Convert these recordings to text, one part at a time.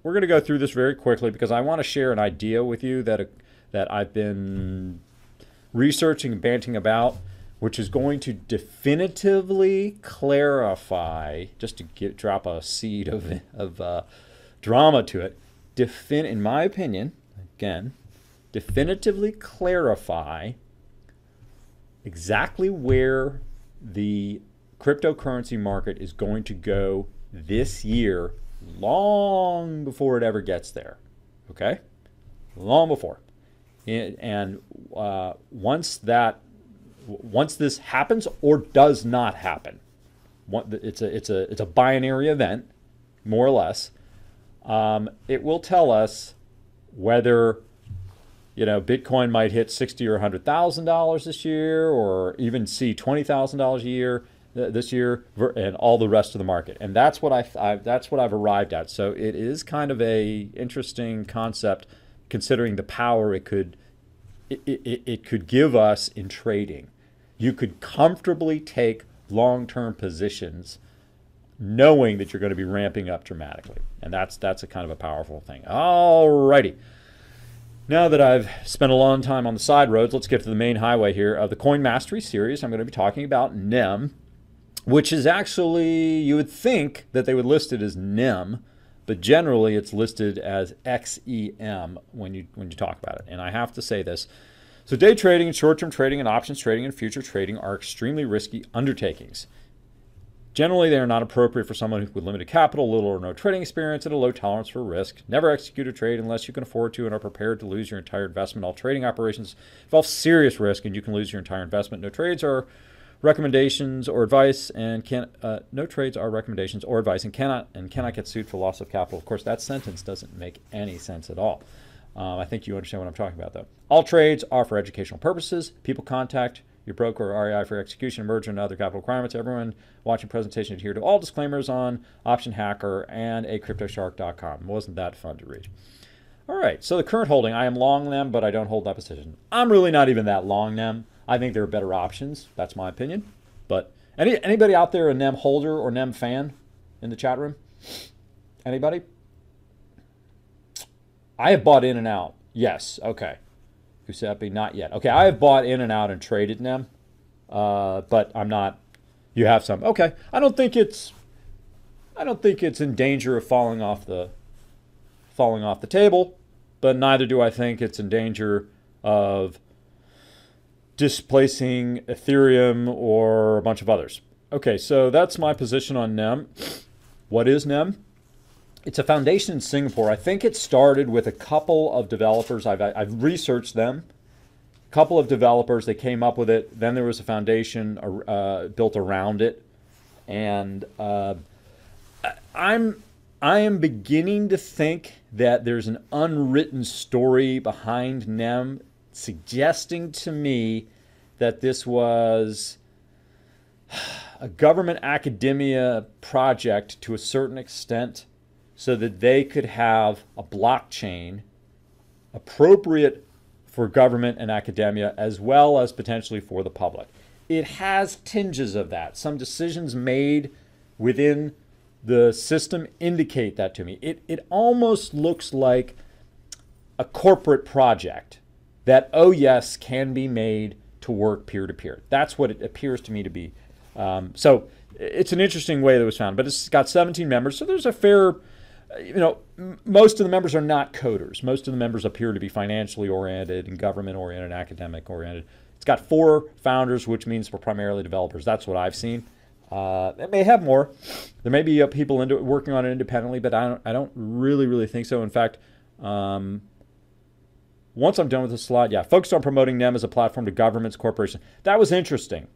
we're going to go through this very quickly because I want to share an idea with you that I've been researching and banting about, which is going to definitively clarify, just to drop a seed of drama to it, in my opinion, again, definitively clarify exactly where the cryptocurrency market is going to go this year, long before it ever gets there. Okay? Long before. And once this happens or does not happen, it's a binary event, more or less. It will tell us whether Bitcoin might hit $60,000 or $100,000 this year, or even see $20,000 a year this year, and all the rest of the market. And that's what I've arrived at. So it is kind of a interesting concept, considering the power it could give us in trading. You could comfortably take long-term positions knowing that you're going to be ramping up dramatically. And that's a kind of a powerful thing. Alrighty. Now that I've spent a long time on the side roads, let's get to the main highway here of the Coin Mastery series. I'm going to be talking about NEM, which is actually, you would think that they would list it as NEM, but generally it's listed as XEM when you talk about it. And I have to say this. So day trading and short-term trading and options trading and future trading are extremely risky undertakings. Generally, they are not appropriate for someone with limited capital, little or no trading experience, and a low tolerance for risk. Never execute a trade unless you can afford to and are prepared to lose your entire investment. All trading operations involve serious risk, and you can lose your entire investment. No trades are recommendations or advice, and no trades are recommendations or advice, and cannot get sued for loss of capital. Of course, that sentence doesn't make any sense at all. I think you understand what I'm talking about, though. All trades are for educational purposes. People contact your broker or REI for execution, merger, and other capital requirements. Everyone watching presentation adhere to all disclaimers on Option Hacker and a CryptoShark.com. Wasn't that fun to read? All right, so the current holding, I am long them, but I don't hold that position. I'm really not even that long them. I think there are better options. That's my opinion. But anybody out there a NEM holder or NEM fan in the chat room? Anybody? I have bought in and out. Yes, okay. Giuseppe, not yet. Okay, I have bought in and out and traded NEM, but I'm not. You have some. Okay, I don't think it's in danger of falling off the table, but neither do I think it's in danger of displacing Ethereum or a bunch of others. Okay, so that's my position on NEM. What is NEM? It's a foundation in Singapore. I think it started with a couple of developers. I've researched them. A couple of developers, they came up with it. Then there was a foundation built around it. And I am beginning to think that there's an unwritten story behind NEM, suggesting to me that this was a government academia project to a certain extent, so that they could have a blockchain appropriate for government and academia, as well as potentially for the public. It has tinges of that. Some decisions made within the system indicate that to me. It almost looks like a corporate project that, oh yes, can be made to work peer-to-peer. That's what it appears to me to be. So it's an interesting way that it was found, but it's got 17 members, so there's a fair... most of the members are not coders. Most of the members appear to be financially oriented and government oriented, academic oriented. It's got 4 founders, which means we're primarily developers. That's what I've seen. It may have more. There may be people working on it independently, but I don't really think so. In fact, once I'm done with this slide, focused on promoting NEM as a platform to governments, corporations. That was interesting.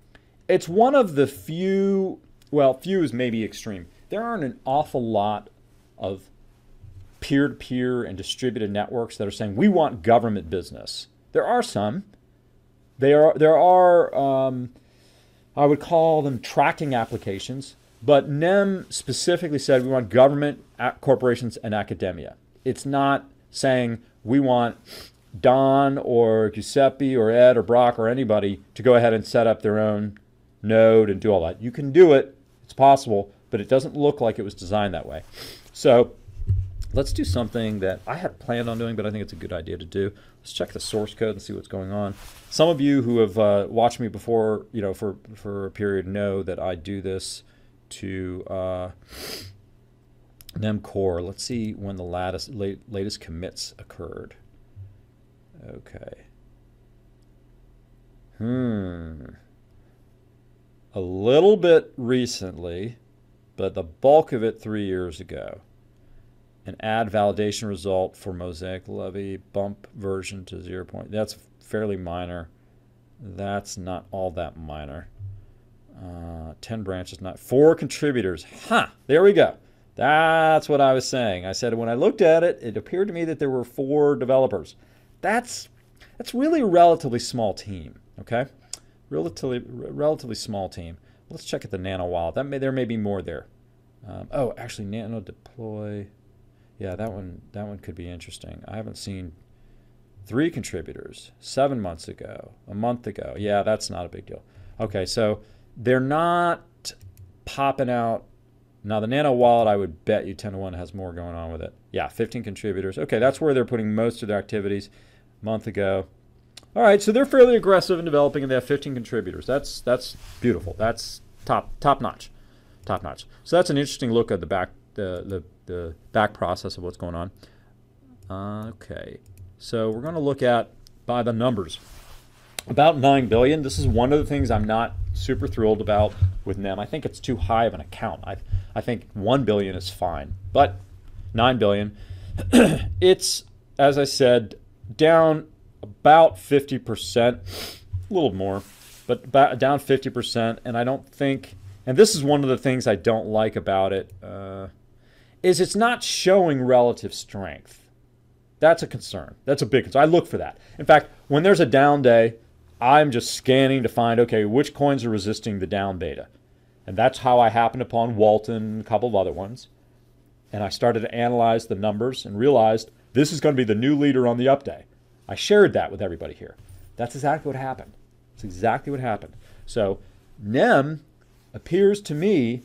It's one of the few is maybe extreme. There aren't an awful lot of peer-to-peer and distributed networks that are saying we want government business. There are some. There are I would call them tracking applications, but NEM specifically said we want government, corporations, and academia. It's not saying we want Don or Giuseppe or Ed or Brock or anybody to go ahead and set up their own node and do all that. You can do it. It's possible, but it doesn't look like it was designed that way. So let's do something that I had planned on doing, but I think it's a good idea to do. Let's check the source code and see what's going on. Some of you who have watched me before, for a period know that I do this to nem core. Let's see when the latest commits occurred. Okay. A little bit recently, but the bulk of it 3 years ago. An add validation result for Mosaic Levy, bump version to 0. That's fairly minor. That's not all that minor. 10 branches, not 4 contributors. There we go. That's what I was saying. I said when I looked at it, it appeared to me that there were 4 developers. That's really a relatively small team, okay? Relatively small team. Let's check at the nano wallet. There may be more there. Actually, nano deploy. Yeah, that one could be interesting. I haven't seen 3 contributors 7 months ago, a month ago. Yeah, that's not a big deal. Okay, so they're not popping out. Now the nano wallet, I would bet you 10 to 1 has more going on with it. Yeah, 15 contributors. Okay, that's where they're putting most of their activities. A month ago. All right, so they're fairly aggressive in developing, and they have 15 contributors. That's beautiful. That's top notch, top notch. So that's an interesting look at the back process of what's going on. Okay, so we're going to look at by the numbers. About 9 billion. This is one of the things I'm not super thrilled about with NEM. I think it's too high of an account. I think 1 billion is fine, but 9 billion. It's, as I said, down about 50%, a little more, but down 50%. And I don't think, and this is one of the things I don't like about it, is it's not showing relative strength. That's a concern. That's a big concern. I look for that. In fact, when there's a down day, I'm just scanning to find, okay, which coins are resisting the down beta. And that's how I happened upon Walton and a couple of other ones. And I started to analyze the numbers and realized this is going to be the new leader on the up day. I shared that with everybody here. That's exactly what happened. That's exactly what happened. So NEM appears to me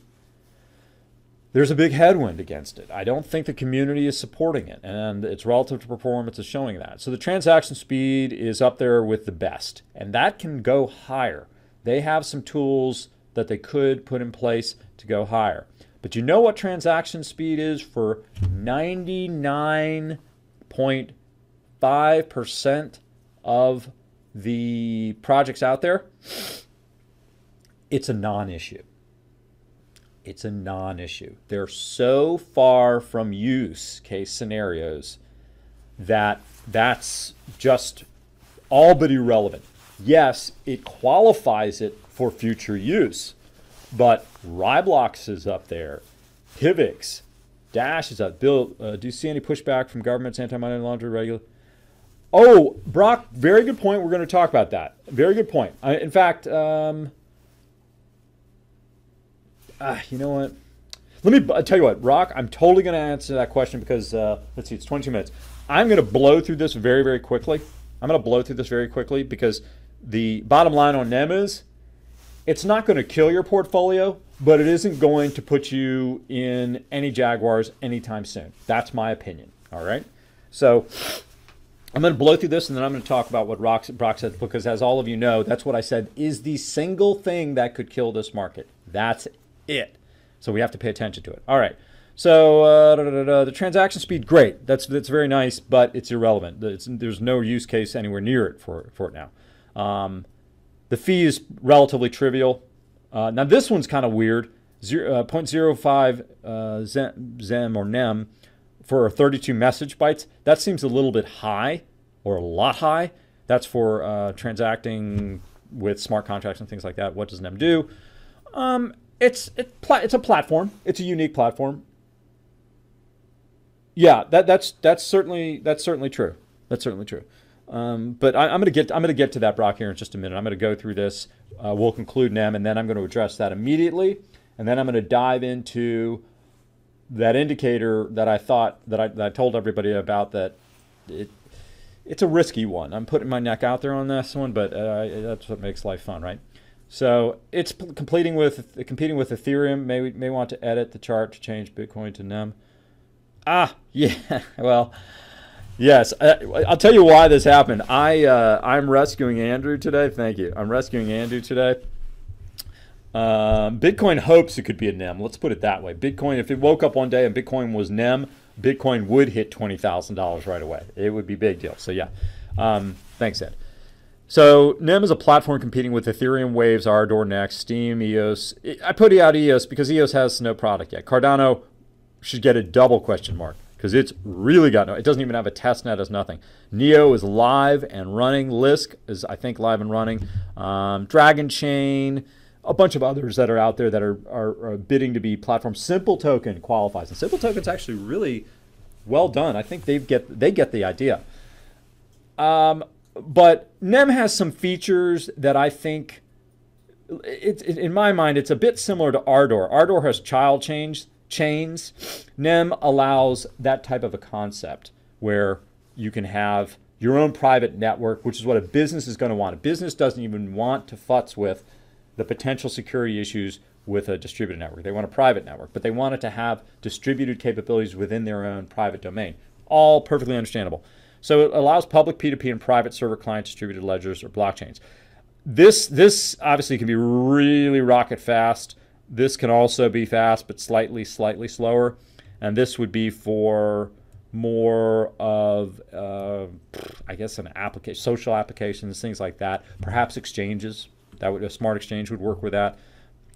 there's a big headwind against it. I don't think the community is supporting it, and its relative to performance is showing that. So the transaction speed is up there with the best, and that can go higher. They have some tools that they could put in place to go higher. But you know what transaction speed is for 99.5% of the projects out there? It's a non-issue. It's a non-issue. They're so far from use case scenarios that that's just all but irrelevant. Yes, it qualifies it for future use, but Ryblox is up there, Pivx, Dash is up. Bill, do you see any pushback from government's anti-money laundering regulation? Oh, Brock, very good point. We're going to talk about that. Very good point. In fact, you know what? Let me tell you what, Brock, I'm totally going to answer that question because, let's see, it's 22 minutes. I'm going to blow through this very, very quickly. Because the bottom line on NEM is it's not going to kill your portfolio, but it isn't going to put you in any Jaguars anytime soon. That's my opinion, all right? So I'm going to blow through this, and then I'm going to talk about what Brock said, because as all of you know, that's what I said is the single thing that could kill this market. That's it. So we have to pay attention to it. All right. So the transaction speed, great. That's very nice, but it's irrelevant. There's no use case anywhere near it for it now. The fee is relatively trivial. Now this one's kind of weird. 0.05 ZEM or NEM for 32 message bytes. That seems a little bit high, or a lot high. That's for transacting with smart contracts and things like that. What does NEM do? It's a platform. It's a unique platform. Yeah, that's certainly true. That's certainly true. But I'm gonna get to that, Brock, here in just a minute. I'm gonna go through this. We'll conclude NEM, and then I'm going to address that immediately, and then I'm going to dive into that indicator that I thought that I told everybody about. That it's a risky one. I'm putting my neck out there on this one, but that's what makes life fun, right? So it's competing with Ethereum. May want to edit the chart to change Bitcoin to NEM. Yeah. Well, yes. I'll tell you why this happened. I'm rescuing Andrew today. Thank you. I'm rescuing Andrew today. Bitcoin hopes it could be a NEM. Let's put it that way. Bitcoin, if it woke up one day and Bitcoin was NEM, Bitcoin would hit $20,000 right away. It would be a big deal. So yeah. Thanks, Ed. So NEM is a platform competing with Ethereum, Waves, Ardor, Next, Steam, EOS. I put out EOS because EOS has no product yet. Cardano should get a double question mark because it's really got no. It doesn't even have a test net. Has nothing. Neo is live and running. Lisk is, I think, live and running. Dragon Chain, a bunch of others that are out there that are bidding to be platforms. Simple Token qualifies, and Simple Token's actually really well done. I think they get the idea. But NEM has some features that I think, in my mind, it's a bit similar to Ardor. Ardor has child chains. NEM allows that type of a concept where you can have your own private network, which is what a business is going to want. A business doesn't even want to futz with the potential security issues with a distributed network. They want a private network, but they want it to have distributed capabilities within their own private domain. All perfectly understandable. So it allows public P2P and private server client distributed ledgers or blockchains. This obviously can be really rocket fast. This can also be fast, but slightly slower. And this would be for more of, I guess, an application, social applications, things like that. Perhaps exchanges. A smart exchange would work with that.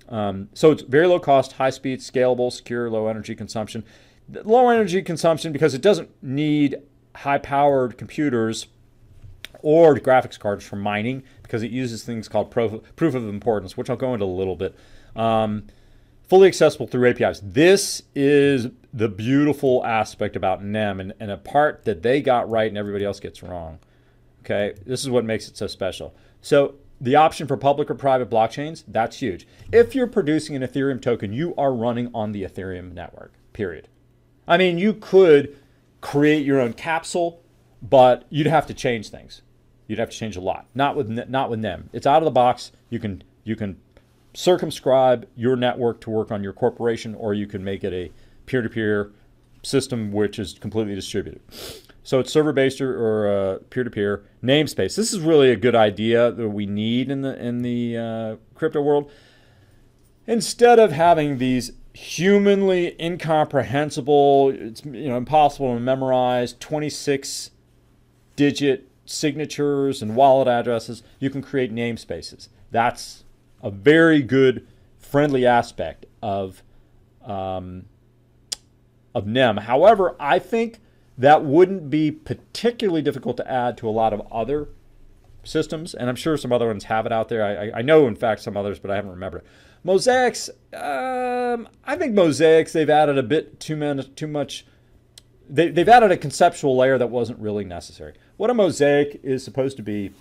So it's very low cost, high speed, scalable, secure, low energy consumption. Low energy consumption because it doesn't need high-powered computers or graphics cards for mining because it uses things called proof of importance, which I'll go into a little bit. Fully accessible through APIs. This is the beautiful aspect about NEM and a part that they got right and everybody else gets wrong. Okay, this is what makes it so special. So the option for public or private blockchains, that's huge. If you're producing an Ethereum token, you are running on the Ethereum network, period. I mean, you could create your own capsule, but you'd have to change things. You'd have to change a lot. Not with NEM. It's out of the box. You can circumscribe your network to work on your corporation, or you can make it a peer-to-peer system which is completely distributed. So it's server-based or peer-to-peer namespace. This is really a good idea that we need in the crypto world. Instead of having these humanly incomprehensible, it's impossible to memorize 26-digit signatures and wallet addresses, you can create namespaces. That's a very good, friendly aspect of NEM. However, I think that wouldn't be particularly difficult to add to a lot of other systems, and I'm sure some other ones have it out there. I know, in fact, some others, but I haven't remembered it. Mosaics, I think Mosaics, they've added a bit too much. They've added a conceptual layer that wasn't really necessary. What a mosaic is supposed to be